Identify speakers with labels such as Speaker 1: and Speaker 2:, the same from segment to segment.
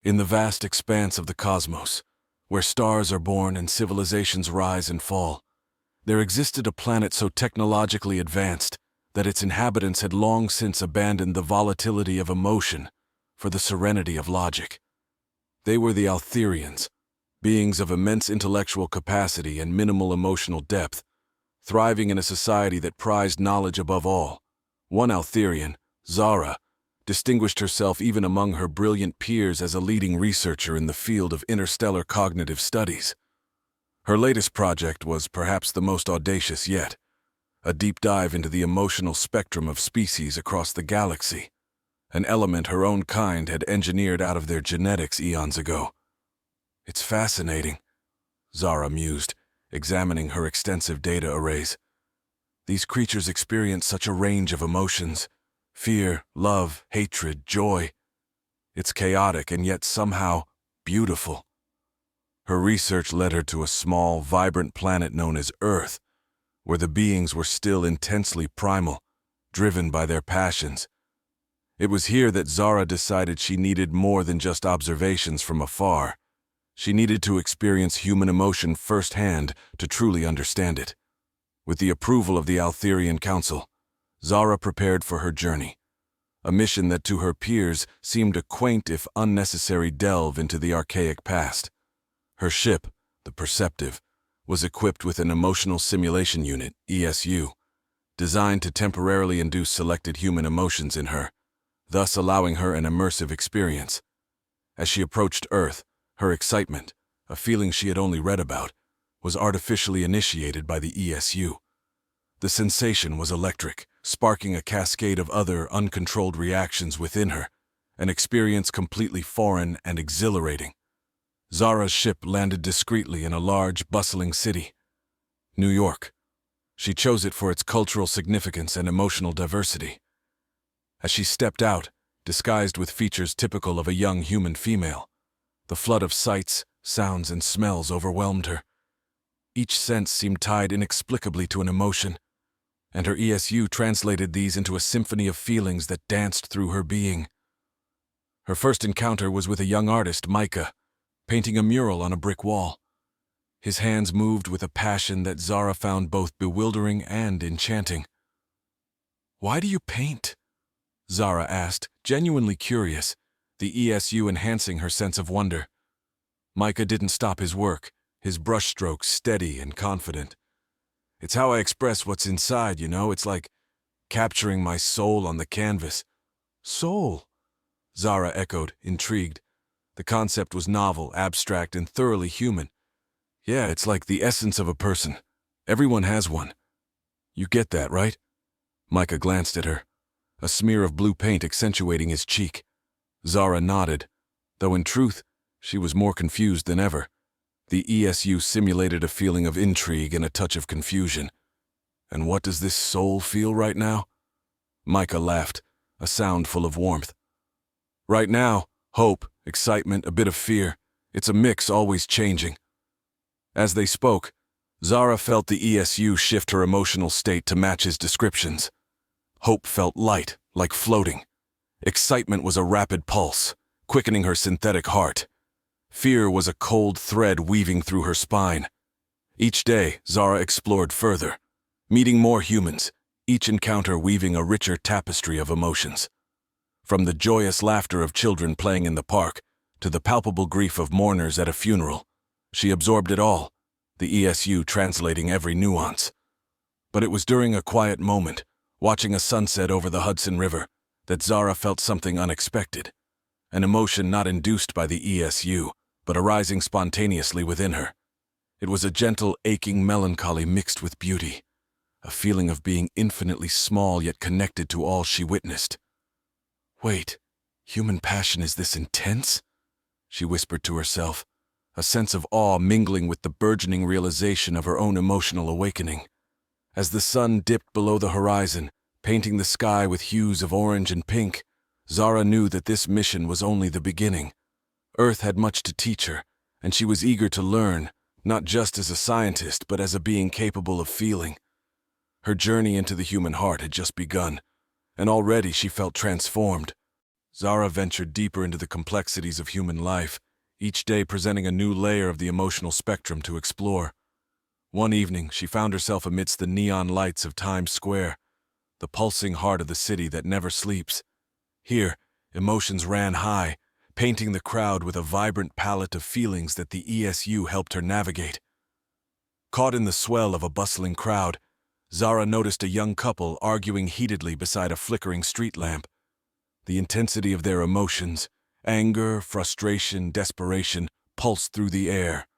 Speaker 1: In the vast expanse of the cosmos, where stars are born and civilizations rise and fall, there existed a planet so technologically advanced that its inhabitants had long since abandoned the volatility of emotion for the serenity of logic. They were the Altherians, beings of immense intellectual capacity and minimal emotional depth, thriving in a society that prized knowledge above all. One Altherian, Zara, distinguished herself even among her brilliant peers as a leading researcher in the field of interstellar cognitive studies. Her latest project was perhaps the most audacious yet, a deep dive into the emotional spectrum of species across the galaxy, an element her own kind had engineered out of their genetics eons ago. "It's fascinating," Zara mused, examining her extensive data arrays. "These creatures experience such a range of emotions: fear, love, hatred, joy. It's chaotic and yet somehow beautiful." Her research led her to a small, vibrant planet known as Earth, where the beings were still intensely primal, driven by their passions. It was here that Zara decided she needed more than just observations from afar. She needed to experience human emotion firsthand to truly understand it. With the approval of the Altherian Council, Zara prepared for her journey, a mission that to her peers seemed a quaint if unnecessary delve into the archaic past. Her ship, the Perceptive, was equipped with an emotional simulation unit, ESU, designed to temporarily induce selected human emotions in her, thus allowing her an immersive experience. As she approached Earth, her excitement, a feeling she had only read about, was artificially initiated by the ESU. The sensation was electric, sparking a cascade of other uncontrolled reactions within her, an experience completely foreign and exhilarating. Zara's ship landed discreetly in a large, bustling city, New York. She chose it for its cultural significance and emotional diversity. As she stepped out, disguised with features typical of a young human female, the flood of sights, sounds, and smells overwhelmed her. Each sense seemed tied inexplicably to an emotion, and her ESU translated these into a symphony of feelings that danced through her being. Her first encounter was with a young artist, Micah, painting a mural on a brick wall. His hands moved with a passion that Zara found both bewildering and enchanting. "Why do you paint?" Zara asked, genuinely curious, the ESU enhancing her sense of wonder. Micah didn't stop his work, his brushstrokes steady and confident. "It's how I express what's inside, it's like capturing my soul on the canvas." "Soul?" Zara echoed, intrigued. The concept was novel, abstract, and thoroughly human. "Yeah, it's like the essence of a person. Everyone has one. You get that, right?" Micah glanced at her, a smear of blue paint accentuating his cheek. Zara nodded, though in truth, she was more confused than ever. The ESU simulated a feeling of intrigue and a touch of confusion. "And what does this soul feel right now?" Micah laughed, a sound full of warmth. "Right now, hope, excitement, a bit of fear. It's a mix, always changing." As they spoke, Zara felt the ESU shift her emotional state to match his descriptions. Hope felt light, like floating. Excitement was a rapid pulse, quickening her synthetic heart. Fear was a cold thread weaving through her spine. Each day, Zara explored further, meeting more humans, each encounter weaving a richer tapestry of emotions. From the joyous laughter of children playing in the park to the palpable grief of mourners at a funeral, she absorbed it all, the ESU translating every nuance. But it was during a quiet moment, watching a sunset over the Hudson River, that Zara felt something unexpected, an emotion not induced by the ESU, but arising spontaneously within her. It was a gentle, aching melancholy mixed with beauty, a feeling of being infinitely small yet connected to all she witnessed. "Wait, human passion is this intense?" she whispered to herself, a sense of awe mingling with the burgeoning realization of her own emotional awakening. As the sun dipped below the horizon, painting the sky with hues of orange and pink, Zara knew that this mission was only the beginning. Earth had much to teach her, and she was eager to learn, not just as a scientist, but as a being capable of feeling. Her journey into the human heart had just begun, and already she felt transformed. Zara ventured deeper into the complexities of human life, each day presenting a new layer of the emotional spectrum to explore. One evening, she found herself amidst the neon lights of Times Square, the pulsing heart of the city that never sleeps. Here, emotions ran high, painting the crowd with a vibrant palette of feelings that the ESU helped her navigate. Caught in the swell of a bustling crowd, Zara noticed a young couple arguing heatedly beside a flickering street lamp. The intensity of their emotions, anger, frustration, desperation, pulsed through the air.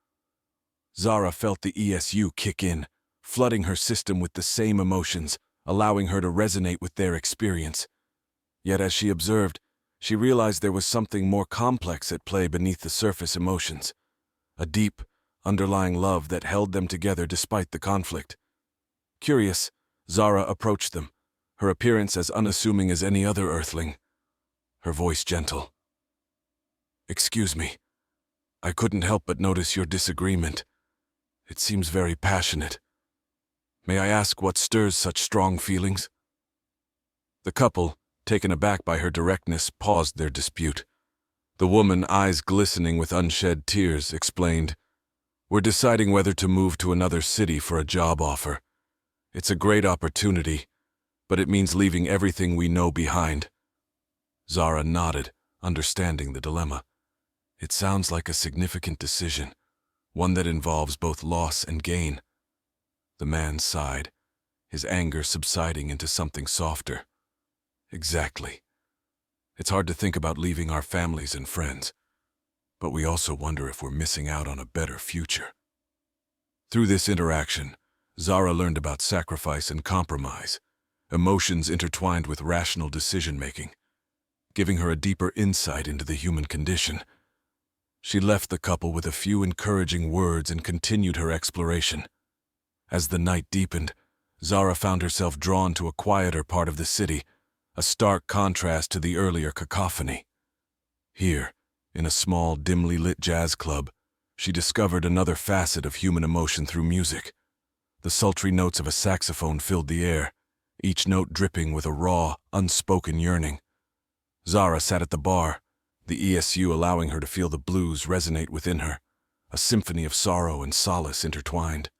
Speaker 1: Zara felt the ESU kick in, flooding her system with the same emotions, allowing her to resonate with their experience. Yet as she observed, she realized there was something more complex at play beneath the surface emotions, a deep, underlying love that held them together despite the conflict. Curious, Zara approached them, her appearance as unassuming as any other earthling, her voice gentle. "Excuse me, I couldn't help but notice your disagreement. It seems very passionate. May I ask what stirs such strong feelings?" The couple, taken aback by her directness, paused their dispute. The woman, eyes glistening with unshed tears, explained, "We're deciding whether to move to another city for a job offer. It's a great opportunity, but it means leaving everything we know behind." Zara nodded, understanding the dilemma. It sounds like a significant decision, one that involves both loss and gain. The man sighed, his anger subsiding into something softer. "Exactly. It's hard to think about leaving our families and friends, but we also wonder if we're missing out on a better future." Through this interaction, Zara learned about sacrifice and compromise, emotions intertwined with rational decision-making, giving her a deeper insight into the human condition. She left the couple with a few encouraging words and continued her exploration. As the night deepened, Zara found herself drawn to a quieter part of the city, a stark contrast to the earlier cacophony. Here, in a small, dimly lit jazz club, she discovered another facet of human emotion through music. The sultry notes of a saxophone filled the air, each note dripping with a raw, unspoken yearning. Zara sat at the bar, the ESU allowing her to feel the blues resonate within her, a symphony of sorrow and solace intertwined.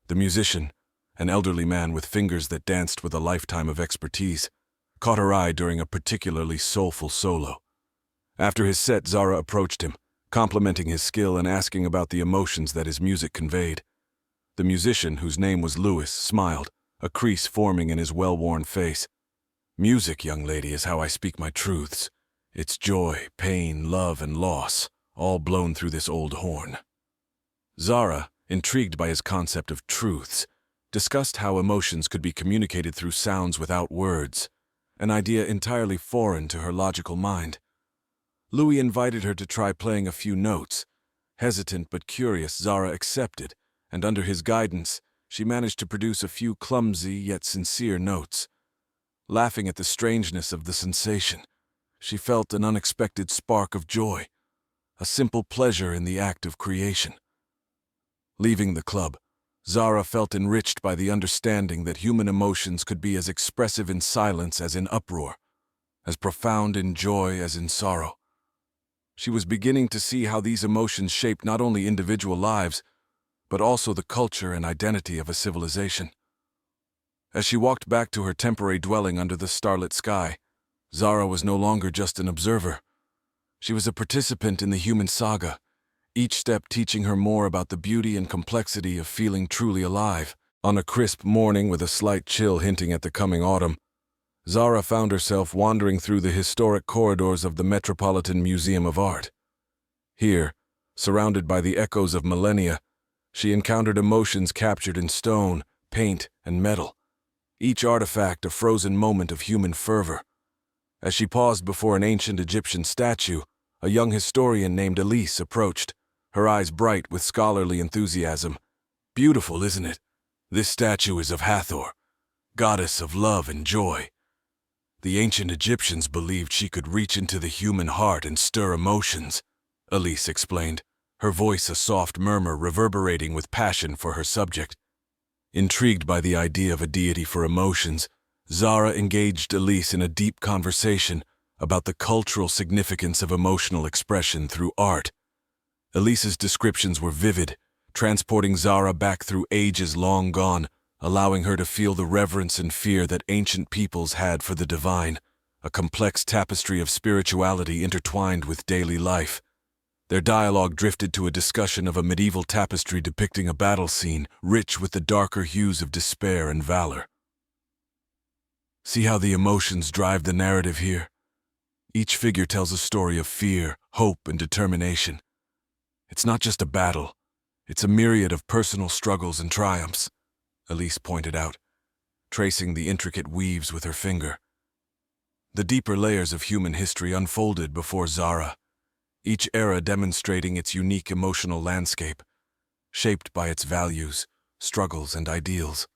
Speaker 1: The musician, an elderly man with fingers that danced with a lifetime of expertise, caught her eye during a particularly soulful solo. After his set, Zara approached him, complimenting his skill and asking about the emotions that his music conveyed. The musician, whose name was Louis, smiled, a crease forming in his well-worn face. "Music, young lady, is how I speak my truths. It's joy, pain, love, and loss, all blown through this old horn." Zara, intrigued by his concept of truths, discussed how emotions could be communicated through sounds without words, an idea entirely foreign to her logical mind. Louis invited her to try playing a few notes. Hesitant but curious, Zara accepted, and under his guidance, she managed to produce a few clumsy yet sincere notes. Laughing at the strangeness of the sensation, she felt an unexpected spark of joy, a simple pleasure in the act of creation. Leaving the club, Zara felt enriched by the understanding that human emotions could be as expressive in silence as in uproar, as profound in joy as in sorrow. She was beginning to see how these emotions shaped not only individual lives, but also the culture and identity of a civilization. As she walked back to her temporary dwelling under the starlit sky, Zara was no longer just an observer. She was a participant in the human saga, each step teaching her more about the beauty and complexity of feeling truly alive. On a crisp morning with a slight chill hinting at the coming autumn, Zara found herself wandering through the historic corridors of the Metropolitan Museum of Art. Here, surrounded by the echoes of millennia, she encountered emotions captured in stone, paint, and metal, each artifact a frozen moment of human fervor. As she paused before an ancient Egyptian statue, a young historian named Elise approached, her eyes bright with scholarly enthusiasm. "Beautiful, isn't it? This statue is of Hathor, goddess of love and joy. The ancient Egyptians believed she could reach into the human heart and stir emotions," Elise explained, her voice a soft murmur reverberating with passion for her subject. Intrigued by the idea of a deity for emotions, Zara engaged Elise in a deep conversation, about the cultural significance of emotional expression through art. Elise's descriptions were vivid, transporting Zara back through ages long gone, allowing her to feel the reverence and fear that ancient peoples had for the divine, a complex tapestry of spirituality intertwined with daily life. Their dialogue drifted to a discussion of a medieval tapestry depicting a battle scene, rich with the darker hues of despair and valor. See how the emotions drive the narrative here? Each figure tells a story of fear, hope, and determination. It's not just a battle, it's a myriad of personal struggles and triumphs, Elise pointed out, tracing the intricate weaves with her finger. The deeper layers of human history unfolded before Zara, each era demonstrating its unique emotional landscape, shaped by its values, struggles, and ideals.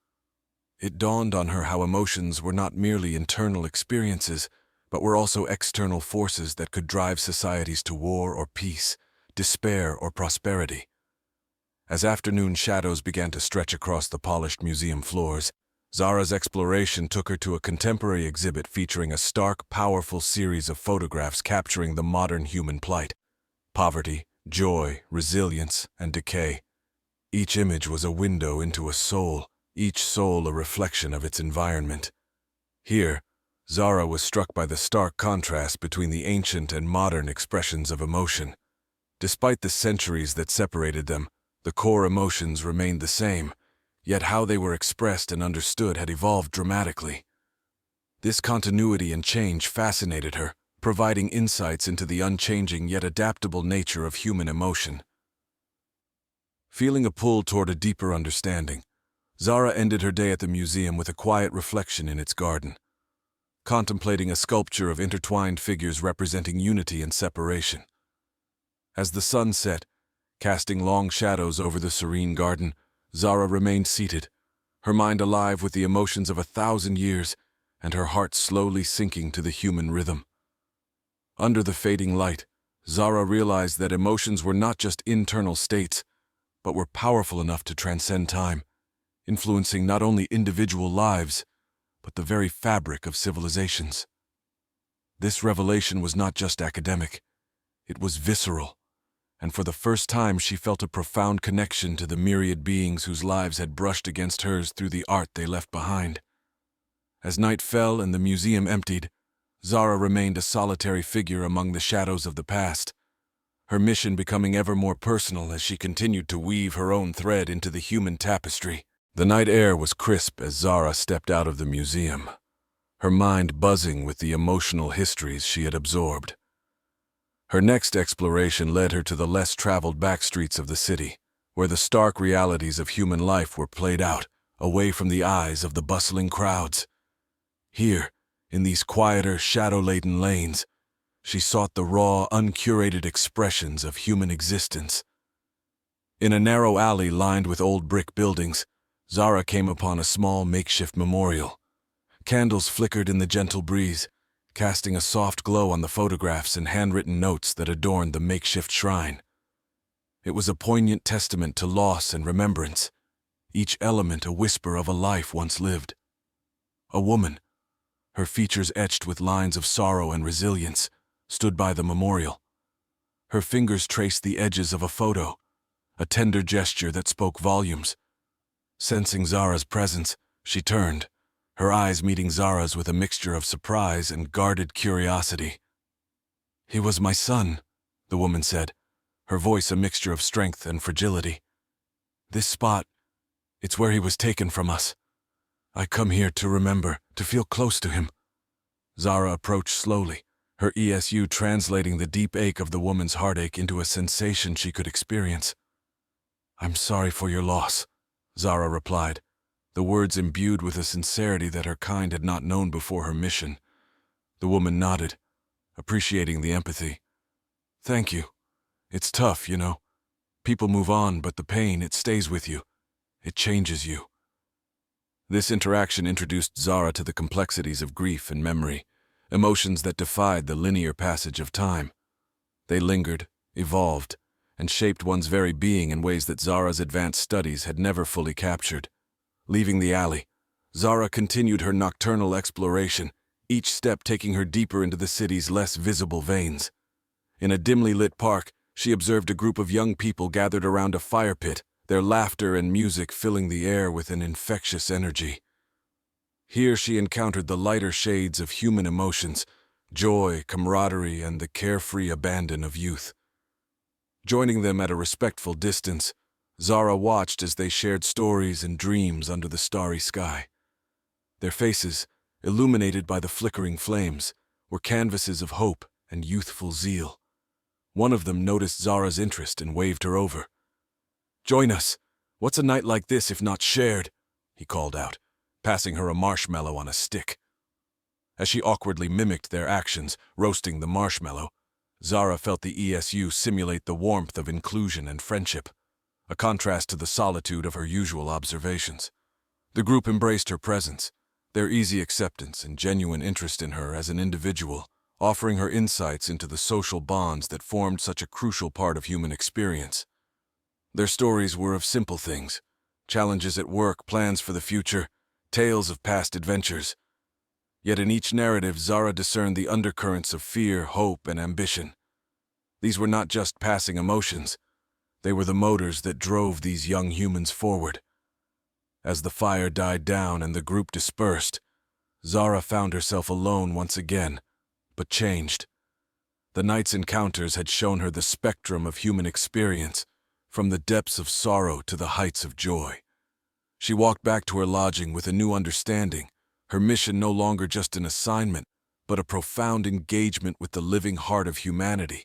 Speaker 1: It dawned on her how emotions were not merely internal experiences, but were also external forces that could drive societies to war or peace, despair or prosperity. As afternoon shadows began to stretch across the polished museum floors, Zara's exploration took her to a contemporary exhibit featuring a stark, powerful series of photographs capturing the modern human plight: poverty, joy, resilience, and decay. Each image was a window into a soul, each soul a reflection of its environment. Here, Zara was struck by the stark contrast between the ancient and modern expressions of emotion. Despite the centuries that separated them, the core emotions remained the same, yet how they were expressed and understood had evolved dramatically. This continuity and change fascinated her, providing insights into the unchanging yet adaptable nature of human emotion. Feeling a pull toward a deeper understanding, Zara ended her day at the museum with a quiet reflection in its garden, contemplating a sculpture of intertwined figures representing unity and separation. As the sun set, casting long shadows over the serene garden, Zara remained seated, her mind alive with the emotions of 1,000 years and her heart slowly sinking to the human rhythm. Under the fading light, Zara realized that emotions were not just internal states, but were powerful enough to transcend time, influencing not only individual lives, but the very fabric of civilizations. This revelation was not just academic, it was visceral, and for the first time she felt a profound connection to the myriad beings whose lives had brushed against hers through the art they left behind. As night fell and the museum emptied, Zara remained a solitary figure among the shadows of the past, her mission becoming ever more personal as she continued to weave her own thread into the human tapestry. The night air was crisp as Zara stepped out of the museum, her mind buzzing with the emotional histories she had absorbed. Her next exploration led her to the less traveled backstreets of the city, where the stark realities of human life were played out, away from the eyes of the bustling crowds. Here, in these quieter, shadow-laden lanes, she sought the raw, uncurated expressions of human existence. In a narrow alley lined with old brick buildings, Zara came upon a small makeshift memorial. Candles flickered in the gentle breeze, casting a soft glow on the photographs and handwritten notes that adorned the makeshift shrine. It was a poignant testament to loss and remembrance, each element a whisper of a life once lived. A woman, her features etched with lines of sorrow and resilience, stood by the memorial. Her fingers traced the edges of a photo, a tender gesture that spoke volumes. Sensing Zara's presence, she turned, her eyes meeting Zara's with a mixture of surprise and guarded curiosity. "He was my son," the woman said, her voice a mixture of strength and fragility. "This spot, it's where he was taken from us. I come here to remember, to feel close to him." Zara approached slowly, her ESU translating the deep ache of the woman's heartache into a sensation she could experience. "I'm sorry for your loss," Zara replied, the words imbued with a sincerity that her kind had not known before her mission. The woman nodded, appreciating the empathy. "Thank you. It's tough, you know. People move on, but the pain, it stays with you. It changes you." This interaction introduced Zara to the complexities of grief and memory, emotions that defied the linear passage of time. They lingered, evolved, and shaped one's very being in ways that Zara's advanced studies had never fully captured. Leaving the alley, Zara continued her nocturnal exploration, each step taking her deeper into the city's less visible veins. In a dimly lit park, she observed a group of young people gathered around a fire pit, their laughter and music filling the air with an infectious energy. Here she encountered the lighter shades of human emotions, joy, camaraderie, and the carefree abandon of youth. Joining them at a respectful distance, Zara watched as they shared stories and dreams under the starry sky. Their faces, illuminated by the flickering flames, were canvases of hope and youthful zeal. One of them noticed Zara's interest and waved her over. "Join us. What's a night like this if not shared?" he called out, passing her a marshmallow on a stick. As she awkwardly mimicked their actions, roasting the marshmallow, Zara felt the ESU simulate the warmth of inclusion and friendship, a contrast to the solitude of her usual observations. The group embraced her presence, their easy acceptance and genuine interest in her as an individual, offering her insights into the social bonds that formed such a crucial part of human experience. Their stories were of simple things: challenges at work, plans for the future, tales of past adventures. Yet in each narrative, Zara discerned the undercurrents of fear, hope, and ambition. These were not just passing emotions. They were the motors that drove these young humans forward. As the fire died down and the group dispersed, Zara found herself alone once again, but changed. The night's encounters had shown her the spectrum of human experience, from the depths of sorrow to the heights of joy. She walked back to her lodging with a new understanding, her mission no longer just an assignment, but a profound engagement with the living heart of humanity.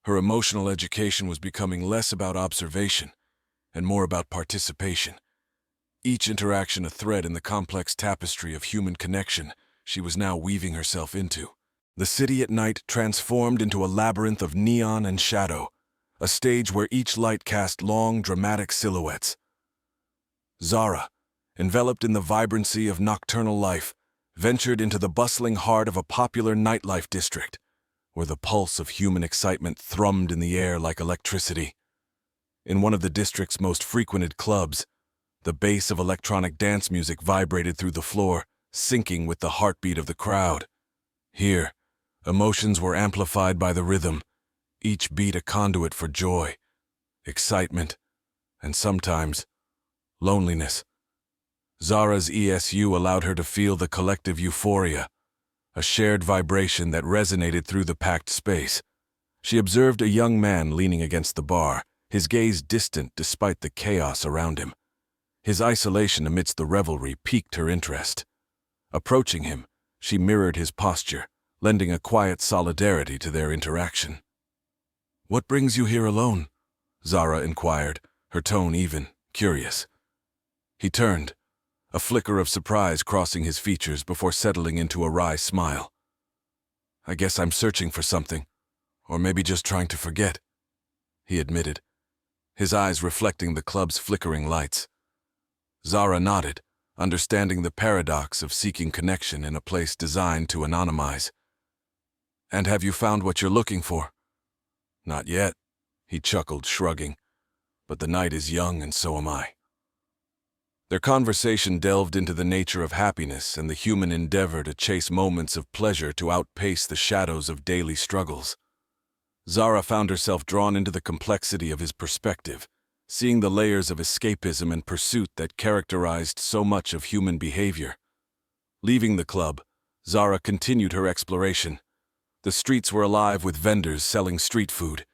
Speaker 1: Her emotional education was becoming less about observation and more about participation. Each interaction a thread in the complex tapestry of human connection she was now weaving herself into. The city at night transformed into a labyrinth of neon and shadow, a stage where each light cast long, dramatic silhouettes. Zara, enveloped in the vibrancy of nocturnal life, ventured into the bustling heart of a popular nightlife district, where the pulse of human excitement thrummed in the air like electricity. In one of the district's most frequented clubs, the bass of electronic dance music vibrated through the floor, syncing with the heartbeat of the crowd. Here, emotions were amplified by the rhythm, each beat a conduit for joy, excitement, and sometimes loneliness. Zara's ESU allowed her to feel the collective euphoria, a shared vibration that resonated through the packed space. She observed a young man leaning against the bar, his gaze distant despite the chaos around him. His isolation amidst the revelry piqued her interest. Approaching him, she mirrored his posture, lending a quiet solidarity to their interaction. "What brings you here alone?" Zara inquired, her tone even, curious. He turned, a flicker of surprise crossing his features before settling into a wry smile. "I guess I'm searching for something, or maybe just trying to forget," he admitted, his eyes reflecting the club's flickering lights. Zara nodded, understanding the paradox of seeking connection in a place designed to anonymize. "And have you found what you're looking for?" "Not yet," he chuckled, shrugging, "but the night is young and so am I." Their conversation delved into the nature of happiness and the human endeavor to chase moments of pleasure to outpace the shadows of daily struggles. Zara found herself drawn into the complexity of his perspective, seeing the layers of escapism and pursuit that characterized so much of human behavior. Leaving the club, Zara continued her exploration. The streets were alive with vendors selling street food,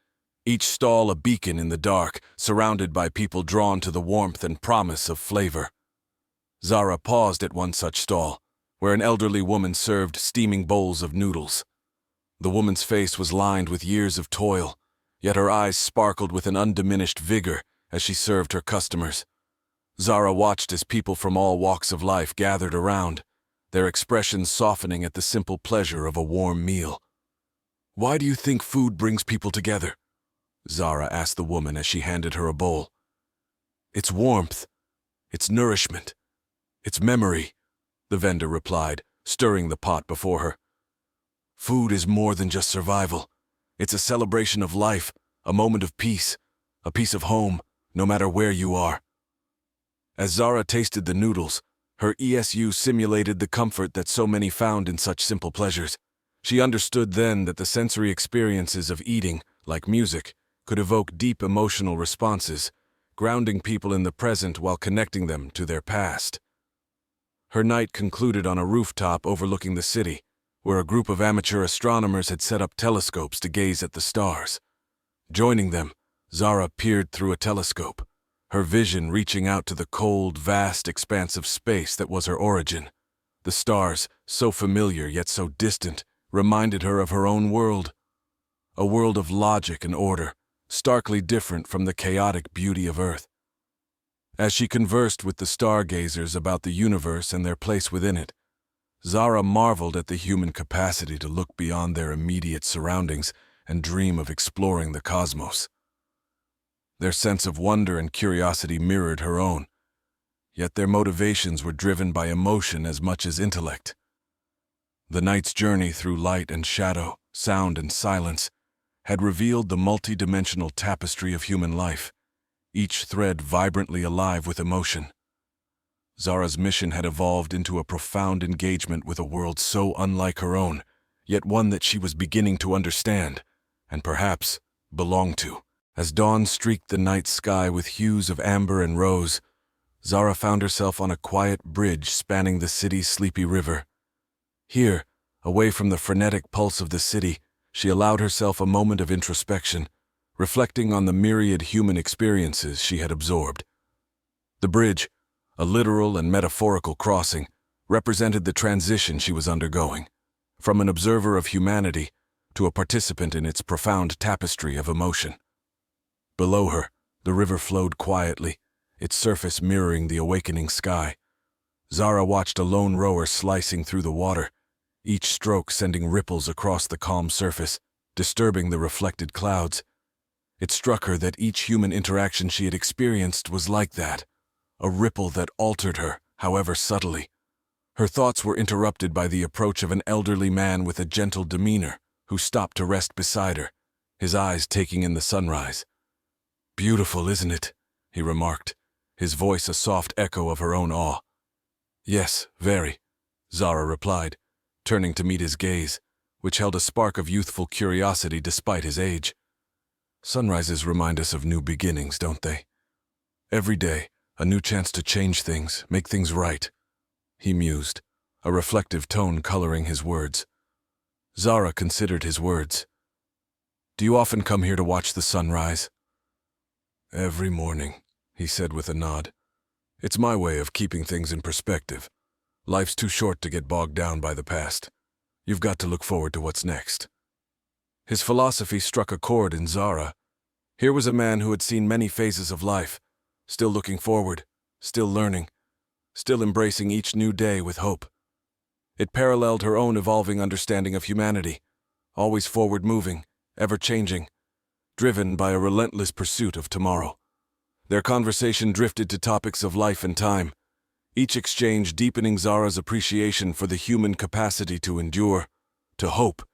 Speaker 1: each stall a beacon in the dark, surrounded by people drawn to the warmth and promise of flavor. Zara paused at one such stall, where an elderly woman served steaming bowls of noodles. The woman's face was lined with years of toil, yet her eyes sparkled with an undiminished vigor as she served her customers. Zara watched as people from all walks of life gathered around, their expressions softening at the simple pleasure of a warm meal. "Why do you think food brings people together?" Zara asked the woman as she handed her a bowl. "It's warmth, it's nourishment, it's memory," the vendor replied, stirring the pot before her. "Food is more than just survival. It's a celebration of life, a moment of peace, a piece of home, no matter where you are." As Zara tasted the noodles, Her ESU simulated the comfort that so many found in such simple pleasures. She understood then that the sensory experiences of eating, like music, could evoke deep emotional responses, grounding people in the present while connecting them to their past. Her night concluded on a rooftop overlooking the city, where a group of amateur astronomers had set up telescopes to gaze at the stars. Joining them, Zara peered through a telescope, her vision reaching out to the cold, vast expanse of space that was her origin. The stars, so familiar yet so distant, reminded her of her own world. A world of logic and order, starkly different from the chaotic beauty of Earth. As she conversed with the stargazers about the universe and their place within it, Zara marveled at the human capacity to look beyond their immediate surroundings and dream of exploring the cosmos. Their sense of wonder and curiosity mirrored her own, yet their motivations were driven by emotion as much as intellect. The night's journey through light and shadow, sound and silence, had revealed the multi-dimensional tapestry of human life, each thread vibrantly alive with emotion. Zara's mission had evolved into a profound engagement with a world so unlike her own, yet one that she was beginning to understand, and perhaps belong to. As dawn streaked the night sky with hues of amber and rose, Zara found herself on a quiet bridge spanning the city's sleepy river. Here, away from the frenetic pulse of the city, she allowed herself a moment of introspection, reflecting on the myriad human experiences she had absorbed. The bridge, a literal and metaphorical crossing, represented the transition she was undergoing, from an observer of humanity to a participant in its profound tapestry of emotion. Below her, the river flowed quietly, its surface mirroring the awakening sky. Zara watched a lone rower slicing through the water, each stroke sending ripples across the calm surface, disturbing the reflected clouds. It struck her that each human interaction she had experienced was like that, a ripple that altered her, however subtly. Her thoughts were interrupted by the approach of an elderly man with a gentle demeanor, who stopped to rest beside her, his eyes taking in the sunrise. "Beautiful, isn't it?" he remarked, his voice a soft echo of her own awe. "Yes, very," Zara replied, turning to meet his gaze, which held a spark of youthful curiosity despite his age. "Sunrises remind us of new beginnings, don't they? Every day, a new chance to change things, make things right," he mused, a reflective tone coloring his words. Zara considered his words. "Do you often come here to watch the sunrise?" "Every morning," he said with a nod. "It's my way of keeping things in perspective. Life's too short to get bogged down by the past. You've got to look forward to what's next." His philosophy struck a chord in Zara. Here was a man who had seen many phases of life, still looking forward, still learning, still embracing each new day with hope. It paralleled her own evolving understanding of humanity, always forward-moving, ever-changing, driven by a relentless pursuit of tomorrow. Their conversation drifted to topics of life and time, each exchange deepening Zara's appreciation for the human capacity to endure, to hope,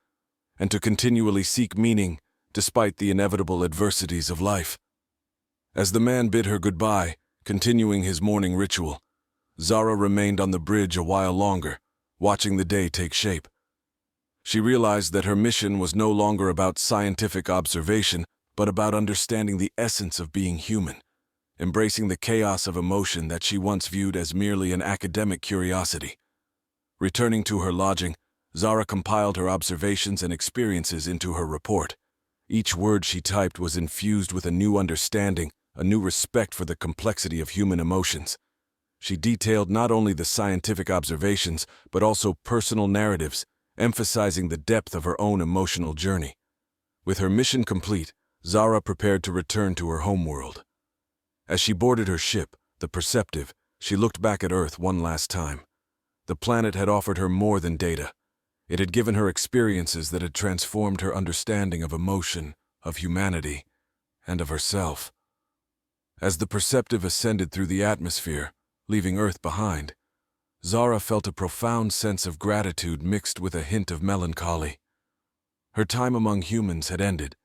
Speaker 1: and to continually seek meaning despite the inevitable adversities of life. As the man bid her goodbye, continuing his morning ritual, Zara remained on the bridge a while longer, watching the day take shape. She realized that her mission was no longer about scientific observation, but about understanding the essence of being human, embracing the chaos of emotion that she once viewed as merely an academic curiosity. Returning to her lodging, Zara compiled her observations and experiences into her report. Each word she typed was infused with a new understanding, a new respect for the complexity of human emotions. She detailed not only the scientific observations, but also personal narratives, emphasizing the depth of her own emotional journey. With her mission complete, Zara prepared to return to her homeworld. As she boarded her ship, the Perceptive, she looked back at Earth one last time. The planet had offered her more than data. It had given her experiences that had transformed her understanding of emotion, of humanity, and of herself. As the Perceptive ascended through the atmosphere, leaving Earth behind, Zara felt a profound sense of gratitude mixed with a hint of melancholy. Her time among humans had ended,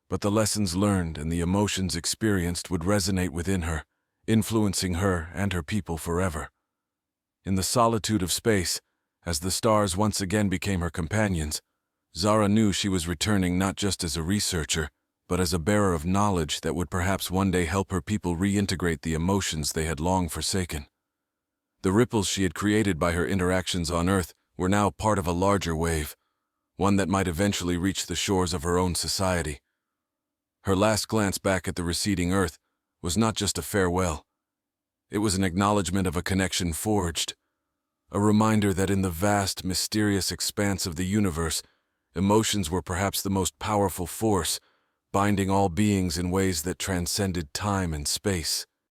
Speaker 1: but the lessons learned and the emotions experienced would resonate within her, influencing her and her people forever. In the solitude of space, as the stars once again became her companions, Zara knew she was returning not just as a researcher, but as a bearer of knowledge that would perhaps one day help her people reintegrate the emotions they had long forsaken. The ripples she had created by her interactions on Earth were now part of a larger wave, one that might eventually reach the shores of her own society. Her last glance back at the receding Earth was not just a farewell. It was an acknowledgement of a connection forged, a reminder that in the vast, mysterious expanse of the universe, emotions were perhaps the most powerful force, binding all beings in ways that transcended time and space.